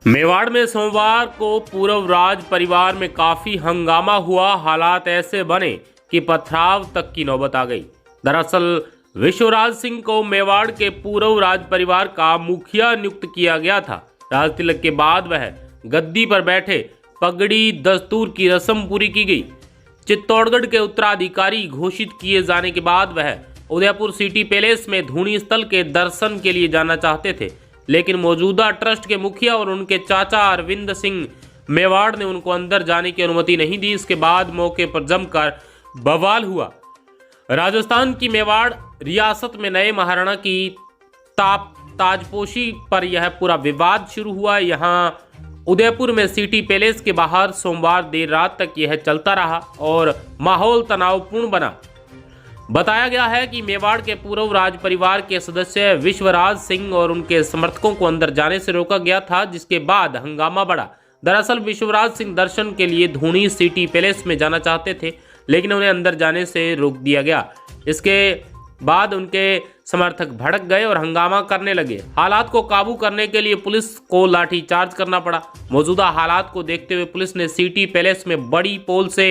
मेवाड़ में सोमवार को पूर्व राज परिवार में काफी हंगामा हुआ। हालात ऐसे बने कि पथराव तक की नौबत आ गई। दरअसल विश्वराज सिंह को मेवाड़ के पूर्व राज परिवार का मुखिया नियुक्त किया गया था। राज तिलक के बाद वह गद्दी पर बैठे, पगड़ी दस्तूर की रस्म पूरी की गई। चित्तौड़गढ़ के उत्तराधिकारी घोषित किए जाने के बाद वह उदयपुर सिटी पैलेस में धूनी स्थल के दर्शन के लिए जाना चाहते थे, लेकिन मौजूदा ट्रस्ट के मुखिया और उनके चाचा अरविंद सिंह मेवाड़ ने उनको अंदर जाने की अनुमति नहीं दी। इसके बाद मौके पर जमकर बवाल हुआ। राजस्थान की मेवाड़ रियासत में नए महाराणा की ताजपोशी पर यह पूरा विवाद शुरू हुआ। यहां उदयपुर में सिटी पैलेस के बाहर सोमवार देर रात तक यह चलता रहा और माहौल तनावपूर्ण बना। बताया गया है कि मेवाड़ के पूर्व राज परिवार के सदस्य विश्वराज सिंह और उनके समर्थकों को अंदर जाने से रोका गया था, जिसके बाद हंगामा बढ़ा। दरअसल विश्वराज सिंह दर्शन के लिए धूनी सिटी पैलेस में जाना चाहते थे, लेकिन उन्हें अंदर जाने से रोक दिया गया। इसके बाद उनके समर्थक भड़क गए और हंगामा करने लगे। हालात को काबू करने के लिए पुलिस को लाठीचार्ज करना पड़ा। मौजूदा हालात को देखते हुए पुलिस ने सिटी पैलेस में बड़ी पोल से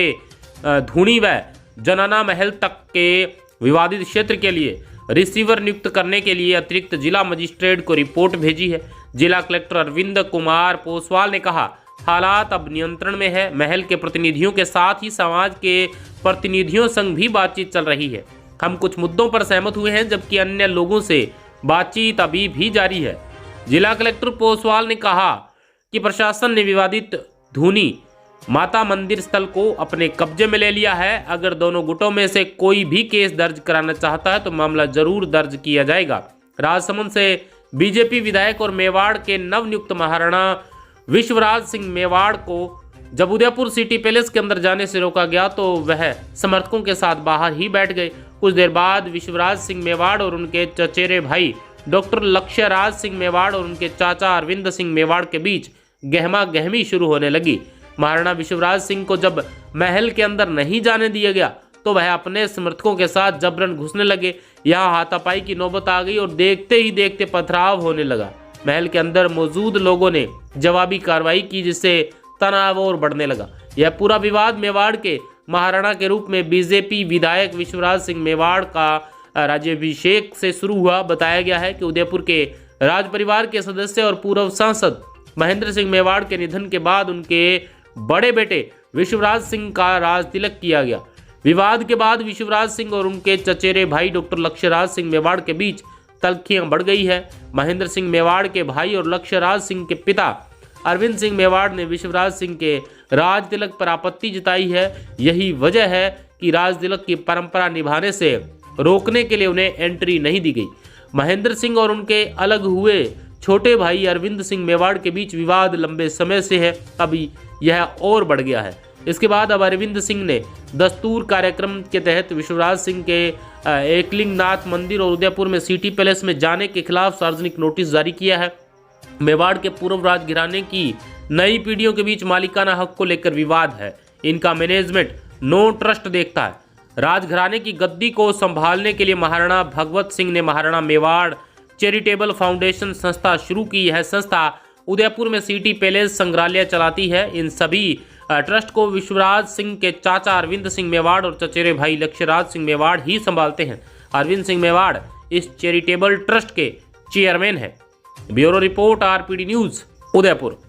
धूनी व जनाना महल तक के विवादित क्षेत्र के लिए रिसीवर नियुक्त करने के लिए अतिरिक्त जिला मजिस्ट्रेट को रिपोर्ट भेजी है। जिला कलेक्टर अरविंद कुमार पोसवाल ने कहा, हालात अब नियंत्रण में है। महल के प्रतिनिधियों के साथ ही समाज के प्रतिनिधियों संग भी बातचीत चल रही है। हम कुछ मुद्दों पर सहमत हुए हैं, जबकि अन्य लोगों से बातचीत अभी भी जारी है। जिला कलेक्टर पोसवाल ने कहा कि प्रशासन ने विवादित धूनी माता मंदिर स्थल को अपने कब्जे में ले लिया है। अगर दोनों गुटों में से कोई भी केस दर्ज कराना चाहता है तो मामला जरूर दर्ज किया जाएगा। राजसमंद से बीजेपी विधायक और मेवाड़ के नवनियुक्त महाराणा विश्वराज सिंह मेवाड़ को जब उदयपुर सिटी पैलेस के अंदर जाने से रोका गया तो वह समर्थकों के साथ बाहर ही बैठ गए। कुछ देर बाद विश्वराज सिंह मेवाड़ और उनके चचेरे भाई डॉक्टर लक्ष्यराज सिंह मेवाड़ और उनके चाचा अरविंद सिंह मेवाड़ के बीच गहमा गहमी शुरू होने लगी। महाराणा विश्वराज सिंह को जब महल के अंदर नहीं जाने दिया गया तो वह अपने समर्थकों के साथ जबरन घुसने लगे। यहाँ हाथापाई की नौबत आ गई और देखते ही देखते पथराव होने लगा। महल के अंदर मौजूद लोगों ने जवाबी कार्रवाई की, जिससे तनाव और बढ़ने लगा। यह पूरा विवाद मेवाड़ के महाराणा के रूप में बीजेपी विधायक विश्वराज सिंह मेवाड़ का राज्याभिषेक से शुरू हुआ। बताया गया है कि उदयपुर के राज परिवार के सदस्य और पूर्व सांसद महेंद्र सिंह मेवाड़ के निधन के बाद उनके बड़े बेटे विश्वराज सिंह का राज तिलक किया गया। विवाद के बाद विश्वराज सिंह और उनके चचेरे भाई डॉक्टर लक्ष्यराज सिंह मेवाड़ के बीच तल्खियां बढ़ गई है। महेंद्र सिंह मेवाड़ के भाई और लक्ष्यराज सिंह के पिता अरविंद सिंह मेवाड़ ने विश्वराज सिंह के राज तिलक पर आपत्ति जताई है। यही वजह है कि राज तिलक की परंपरा निभाने से रोकने के लिए उन्हें एंट्री नहीं दी गई। महेंद्र सिंह और उनके अलग हुए छोटे भाई अरविंद सिंह मेवाड़ के बीच विवाद लंबे समय से है, अभी यह और बढ़ गया है। इसके बाद अब अरविंद सिंह ने दस्तूर कार्यक्रम के तहत विश्वराज सिंह के एकलिंगनाथ मंदिर और उदयपुर में सिटी पैलेस में जाने के खिलाफ सार्वजनिक नोटिस जारी किया है। मेवाड़ के पूर्व राज घराने की नई पीढ़ियों के बीच मालिकाना हक को लेकर विवाद है। इनका मैनेजमेंट नो ट्रस्ट देखता है। राजघराने की गद्दी को संभालने के लिए महाराणा भगवत सिंह ने महाराणा मेवाड़ चैरिटेबल फाउंडेशन संस्था शुरू की। यह संस्था उदयपुर में सिटी पैलेस संग्रहालय चलाती है। इन सभी ट्रस्ट को विश्वराज सिंह के चाचा अरविंद सिंह मेवाड़ और चचेरे भाई लक्ष्यराज सिंह मेवाड़ ही संभालते हैं। अरविंद सिंह मेवाड़ इस चैरिटेबल ट्रस्ट के चेयरमैन हैं। Bureau report, RPD news, Udaipur.